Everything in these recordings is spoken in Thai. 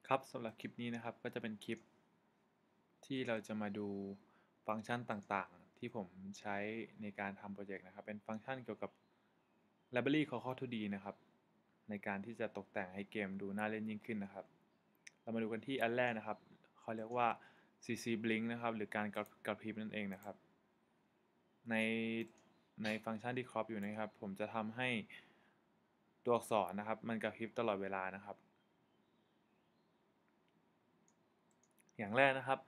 ครับสำหรับคลิปนี้นะครับก็จะเป็นคลิปที่เราจะมาดูฟังก์ชันต่างๆที่ผมใช้ในการทำโปรเจกต์นะครับเป็นฟังก์ชันเกี่ยวกับ Library Coco 2D นะครับในการที่จะตกแต่งให้เกมดูน่าเล่นยิ่งขึ้นนะครับเรามาดูกันที่อันแรกนะครับเขาเรียกว่า CC Blink นะครับหรือการกระพริบนั่นเองนะครับในฟังก์ชันที่ครอปอยู่นะครับผมจะทำให้ตัวอักษรนะครับมันกระพริบตลอดเวลานะครับ อย่างแรกนะครับ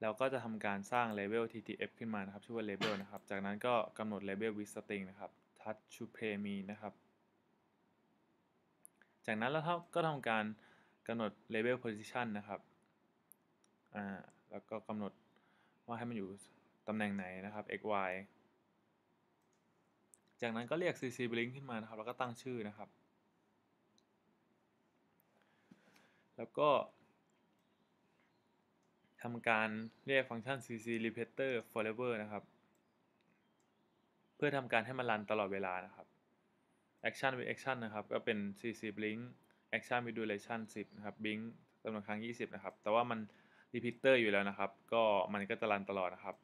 เราก็จะทำการสร้าง label ttf ขึ้นมานะครับชื่อว่า label นะครับจากนั้นก็กำหนด label with string นะครับ touch to play me นะครับจากนั้นเราก็ทำการกำหนด label position นะครับแล้วก็กำหนดว่าให้มันอยู่ตำแหน่งไหนนะครับ x y จากนั้นก็เรียก cc blink ขึ้นมานะครับแล้วก็ตั้งชื่อนะครับแล้วก็ทำการเรียกฟังก์ชัน cc repeater forever นะครับเพื่อทำการให้มันรันตลอดเวลานะครับ action with action นะครับก็เป็น cc blink action with duration 10นะครับ blink จำนวนครั้ง20นะครับแต่ว่ามัน repeater อยู่แล้วนะครับก็มันก็จะรันตลอดนะครับ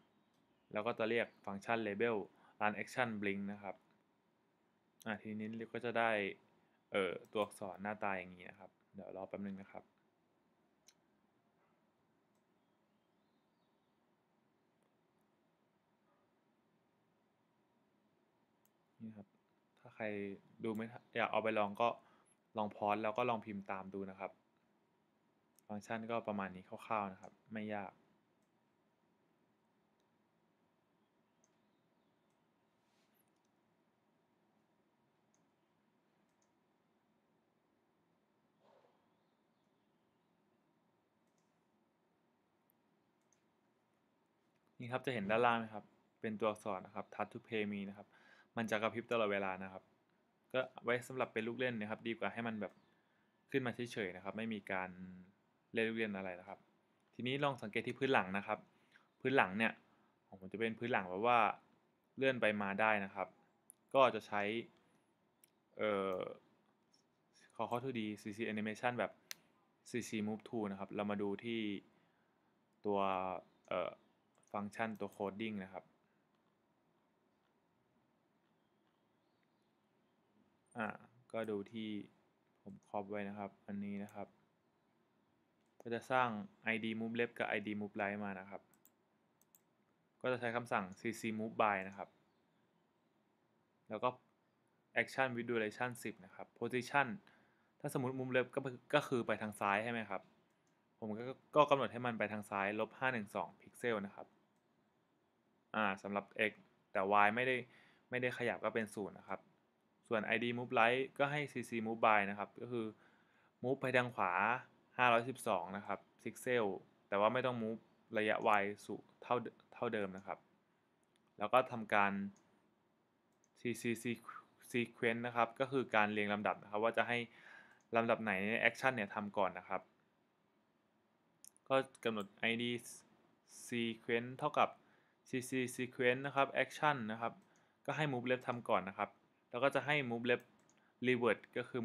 แล้วก็จะเรียกฟังก์ชัน label run action blink นะครับทีนี้เราก็จะได้ตัวอักษรหน้าตาอย่างนี้นะครับเดี๋ยวรอแป๊บนึงนะครับนี่ครับถ้าใครดูไม่อยากเอาไปลองก็ลองพอสแล้วก็ลองพิมพ์ตามดูนะครับฟังก์ชันก็ประมาณนี้คร่าวๆนะครับไม่ยาก นี่ครับจะเห็นด้านล่างนะครับเป็นตัวอักษรนะครับ touch to play me นะครับมันจะกระพริบตลอดเวลานะครับก็ไว้สำหรับเป็นลูกเล่นนะครับดีกว่าให้มันแบบขึ้นมาเฉยๆนะครับไม่มีการเล่นลูกเล่นอะไรนะครับทีนี้ลองสังเกตที่พื้นหลังนะครับพื้นหลังเนี่ยของผมจะเป็นพื้นหลังแบบว่าเลื่อนไปมาได้นะครับก็จะใช้เอ่อ Call 2D CC Animation แบบ CC Move to นะครับเรามาดูที่ตัวฟังก์ชันตัวโคดดิ้งนะครับก็ดูที่ผมครอปไว้นะครับอันนี้นะครับก็จะสร้าง id move left กับ id move right มานะครับก็จะใช้คำสั่ง cc move by นะครับแล้วก็ action with duration 10นะครับ position ถ้าสมมติ move left ก็คือไปทางซ้ายใช่ไหมครับผมก็กำหนดให้มันไปทางซ้าย-512พิกเซลนะครับสำหรับ x แต่ y ไม่ได้ขยับก็เป็น0นะครับส่วน id move right ก็ให้ cc move by นะครับก็คือ move ไปทางขวา512นะครับพิกเซลแต่ว่าไม่ต้อง move ระยะ y สู่เท่าเดิมนะครับแล้วก็ทำการ cc sequence นะครับก็คือการเรียงลำดับนะครับว่าจะให้ลำดับไหนใน action เนี่ยทำก่อนนะครับก็กำหนด id sequence เท่ากับ cc sequence นะครับ action นะครับก็ให้ move left ทำก่อนนะครับแล้วก็จะให้ move left revert ก็คือ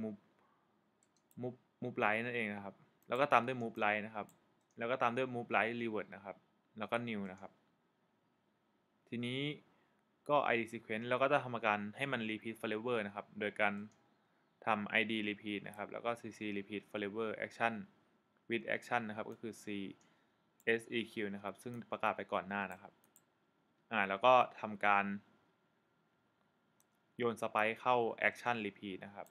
move right นั่นเองนะครับแล้วก็ตามด้วย move right นะครับแล้วก็ตามด้วย move right revert นะครับแล้วก็ new นะครับทีนี้ก็ id sequence เราก็จะทำการให้มัน repeat forever นะครับโดยการทำ id repeat นะครับแล้วก็ cc repeat forever action with action นะครับก็คือ c seq นะครับซึ่งประกาศไปก่อนหน้านะครับแล้วก็ทำการโยนสไปค์เข้า action repeat นะครับ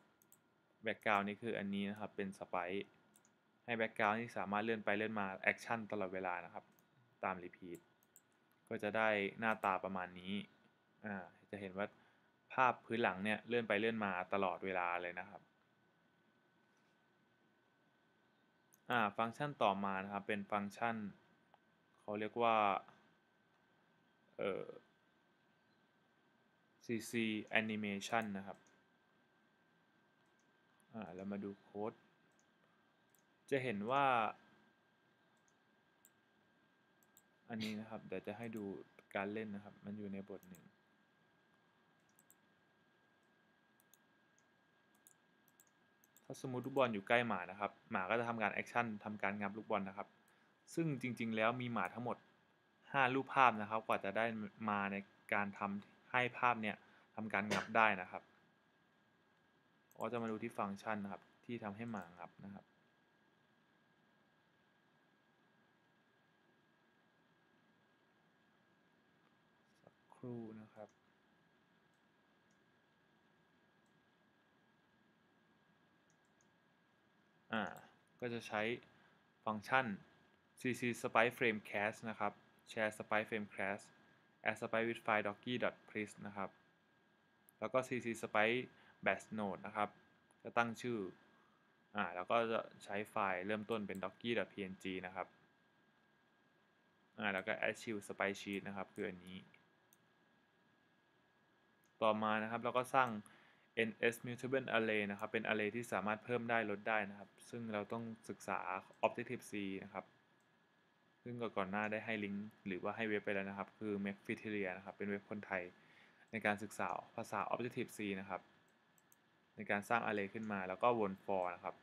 background นี่คืออันนี้นะครับเป็นสไปค์ให้ background ที่สามารถเลื่อนไปเลื่อนมา action ตลอดเวลานะครับตาม repeat ก็จะได้หน้าตาประมาณนี้จะเห็นว่าภาพพื้นหลังเนี่ยเลื่อนไปเลื่อนมาตลอดเวลาเลยนะครับฟังก์ชันต่อมานะครับเป็นฟังก์ชันเขาเรียกว่าเอ่อ cc animation นะครับเรามาดูโค้ดจะเห็นว่าอันนี้นะครับเดี๋ยวจะให้ดูการเล่นนะครับมันอยู่ในบทหนึ่งถ้ าสมมุติลูกบอลอยู่ใกล้หมานะครับหมาก็จะทำการแอคชั่นทำการงับลูกบอลนะครับซึ่งจริงๆแล้วมีหมาทั้งหมด5รูปภาพนะครับกว่าจะได้มาในการทำให้ภาพเนี่ยทำการงับได้นะครับก็จะมาดูที่ฟังก์ชันนะครับที่ทำให้หมางับนะครับสักครู่นะครับก็จะใช้ฟังก์ชัน cc spike frame cast นะครับ share spike frame cast add spike with file docky.pris นะครับแล้วก็ cc spike batch node นะครับก็ตั้งชื่อแล้วก็จะใช้ไฟล์เริ่มต้นเป็น docky.png นะครับแล้วก็ archive spike sheet นะครับคืออันนี้ต่อมานะครับเราก็สร้าง ns mutable array นะครับเป็น array ที่สามารถเพิ่มได้ลดได้นะครับซึ่งเราต้องศึกษา objective c นะครับซึ่งก่อนหน้าได้ให้ลิงก์หรือว่าให้เว็บไปแล้วนะครับคือ Macfiteria นะครับเป็นเว็บคนไทยในการศึกษาภาษา objective c นะครับในการสร้าง array ขึ้นมาแล้วก็วน for นะครับ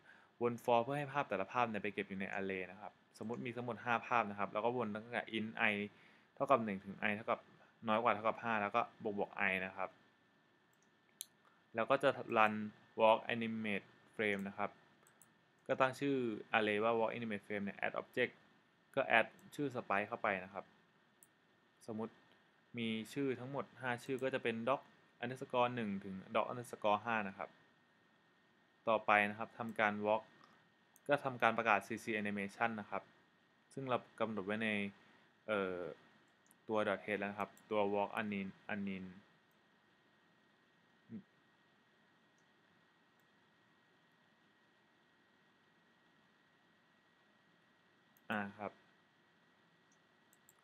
วน for เพื่อให้ภาพแต่ละภาพเนี่ยไปเก็บอยู่ใน array นะครับสมมุติมีทั้งหมด5ภาพนะครับแล้วก็วนตั้งแต่ int i เท่ากับ1ถึง i เท่ากับน้อยกว่าเท่ากับ5แล้วก็บวก i นะครับแล้วก็จะ run walk animate frame นะครับก็ตั้งชื่อ array ว่า walk animate frame เนี่ย add object ก็ add ชื่อ spike เข้าไปนะครับสมมุติมีชื่อทั้งหมด5ชื่อก็จะเป็น doc underscore 1ถึง doc underscore 5นะครับต่อไปนะครับทำการ walk ก็ทำการประกาศ cc animation นะครับซึ่งเรากำหนดไว้ในตัว .head แล้วนะครับตัว walk unin ครับ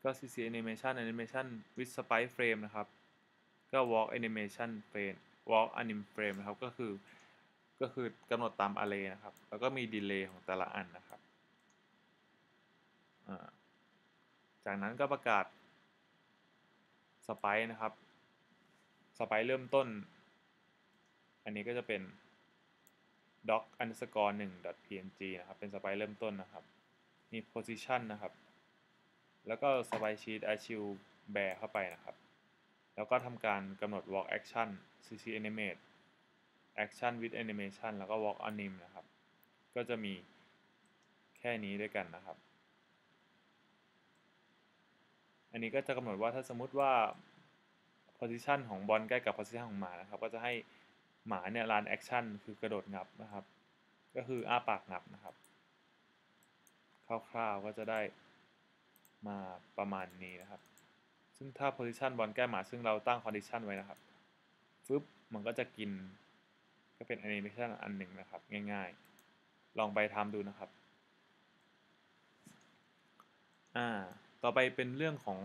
ก็ cc animation with spike frame นะครับก็ walk animation frame walk anim frame นะครับก็คือกำหนดตาม array นะครับแล้วก็มี delay ของแต่ละอันนะครับจากนั้นก็ประกาศ spike นะครับ spike เริ่มต้นอันนี้ก็จะเป็น doc underscore 1 png นะครับเป็น spike เริ่มต้นนะครับมี position นะครับแล้วก็ spike sheet archive bear เข้าไปนะครับแล้วก็ทำการกำหนด walk action cc animate action with animation แล้วก็ walk anim นะครับก็จะมีแค่นี้ด้วยกันนะครับอันนี้ก็จะกำหนดว่าถ้าสมมุติว่า position ของบอลใกล้กับ position ของหมานะครับก็จะให้หมาเนี่ย run action คือกระโดดงับนะครับก็คืออ้าปากงับนะครับคร่าวๆก็จะได้มาประมาณนี้นะครับซึ่งถ้า position บอลใกล้หมาซึ่งเราตั้ง condition ไว้นะครับมันก็จะกินก็เป็น animation อันหนึ่งนะครับง่ายๆลองไปทำดูนะครับต่อไปเป็นเรื่องของ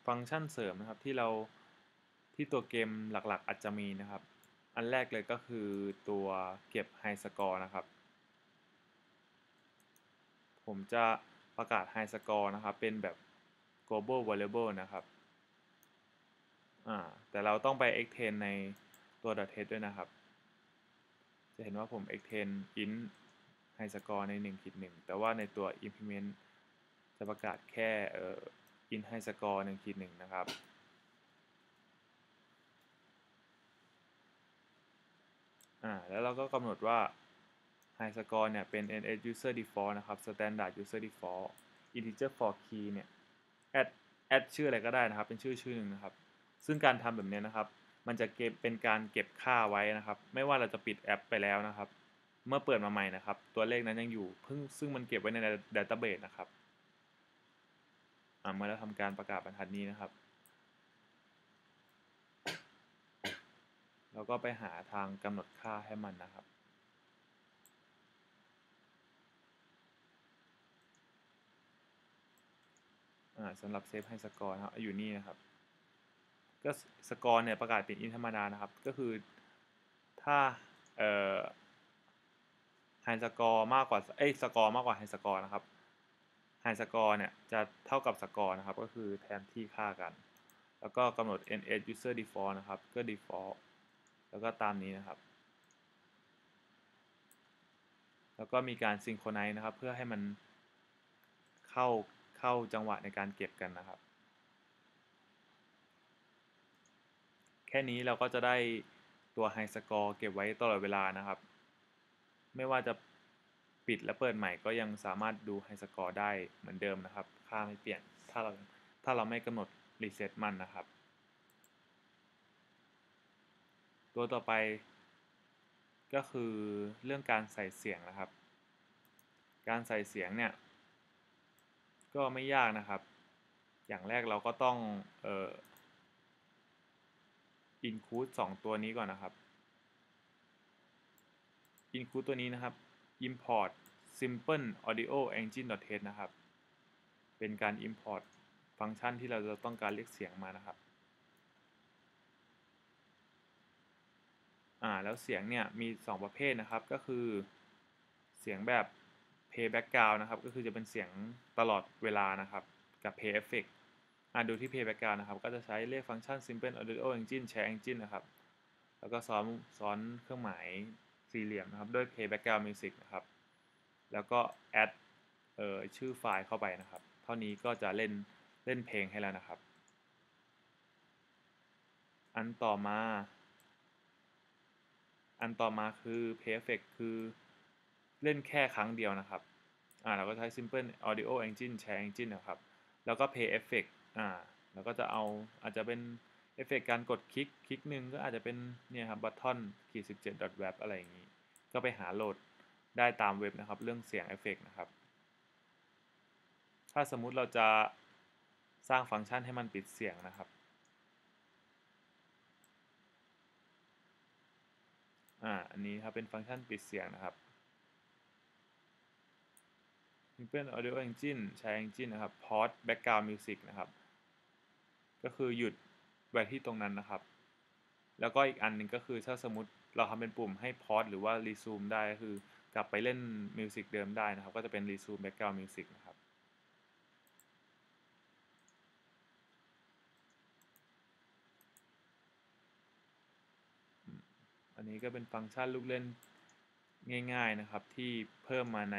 ฟังก์ชันเสริมนะครับที่ตัวเกมหลักๆอาจจะมีนะครับอันแรกเลยก็คือตัวเก็บ High Score นะครับผมจะประกาศ High Score นะครับเป็นแบบ global variable นะครับแต่เราต้องไป extend ในตัว .head ด้วยนะครับจะเห็นว่าผม extend int high score ใน 1.1 แต่ว่าในตัว implement จะประกาศแค่ int high score 1.1 นะครับแล้วเราก็กำหนดว่า high score เนี่ยเป็น ns user default นะครับ standard user default integer for key เนี่ย add ชื่ออะไรก็ได้นะครับเป็นชื่อหนึ่งนะครับซึ่งการทำแบบนี้นะครับมันจะเป็นการเก็บค่าไว้นะครับไม่ว่าเราจะปิดแอปไปแล้วนะครับเมื่อเปิดมาใหม่นะครับตัวเลขนั้นยังอยู่ซึ่งมันเก็บไว้ใน database นะครับเมื่อเราทำการประกาศบรรทัดนี้นะครับเราก็ไปหาทางกำหนดค่าให้มันนะครับสำหรับเซฟให้สกอร์นะครับอยู่นี่นะครับก็สกอร์เนี่ยประกาศเป็นอินธรรมดานะครับก็คือถ้าไฮสกอร์มากกว่าสกอร์มากกว่าไฮสกอร์นะครับไฮสกอร์เนี่ยจะเท่ากับสกอร์นะครับก็คือแทนที่ค่ากันแล้วก็กำหนด ns user default นะครับก็ default แล้วก็ตามนี้นะครับ แล้วก็มีการซิงโครไนซ์นะครับเพื่อให้มันเข้าเข้าจังหวะในการเก็บกันนะครับแค่นี้เราก็จะได้ตัวไฮสกอร์เก็บไว้ตลอดเวลานะครับไม่ว่าจะปิดและเปิดใหม่ก็ยังสามารถดูไฮสกอร์ได้เหมือนเดิมนะครับค่าไม่เปลี่ยนถ้าเราไม่กำหนดรีเซ็ตมันนะครับตัวต่อไปก็คือเรื่องการใส่เสียงนะครับการใส่เสียงเนี่ยก็ไม่ยากนะครับอย่างแรกเราก็ต้องinclude 2ตัวนี้ก่อนนะครับ include ตัวนี้นะครับ import simple audio engine.txt นะครับเป็นการ import ฟังก์ชันที่เราจะต้องการเรียกเสียงมานะครับแล้วเสียงเนี่ยมี 2 ประเภทนะครับก็คือเสียงแบบ play background นะครับก็คือจะเป็นเสียงตลอดเวลานะครับกับ play effect ดูที่ play background นะครับก็จะใช้เรียกฟังก์ชัน simple audio engine share engine นะครับแล้วก็ซ้อนเครื่องหมายสี่เหลี่ยมนะครับด้วย play background music นะครับแล้วก็ add ชื่อไฟล์เข้าไปนะครับเท่านี้ก็จะเล่นเพลงให้แล้วนะครับอันต่อมา คือ Play Effect คือเล่นแค่ครั้งเดียวนะครับเราก็ใช้ Simple Audio Engine Share Engine นะครับแล้วก็ Play Effect แล้วก็จะเอาอาจจะเป็นเอฟเฟกต์การกดคลิกหนึ่งก็อาจจะเป็นเนี่ยครับ button -17.web อะไรอย่างนี้ก็ไปหาโหลดได้ตามเว็บนะครับเรื่องเสียงเอฟเฟกต์นะครับถ้าสมมุติเราจะสร้างฟังก์ชันให้มันปิดเสียงนะครับอันนี้ครับเป็นฟังก์ชันปิดเสียงนะครับ Simple Audio Engine Share Engine นะครับ Pause Background Music นะครับก็คือหยุดไว้ที่ตรงนั้นนะครับแล้วก็อีกอันหนึ่งก็คือถ้าสมมติเราทำเป็นปุ่มให้ Pause หรือว่า Resume ได้ก็คือกลับไปเล่นมิวสิกเดิมได้นะครับก็จะเป็น Resume Background Music นะครับอันนี้ก็เป็นฟังก์ชันลูกเล่นง่ายๆนะครับที่เพิ่มมาใน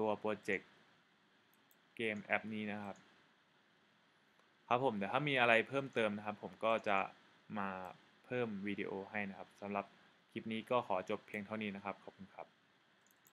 ตัวโปรเจกต์เกมแอปนี้นะครับครับผมแต่ถ้ามีอะไรเพิ่มเติมนะครับผมก็จะมาเพิ่มวิดีโอให้นะครับสำหรับคลิปนี้ก็ขอจบเพียงเท่านี้นะครับขอบคุณครับ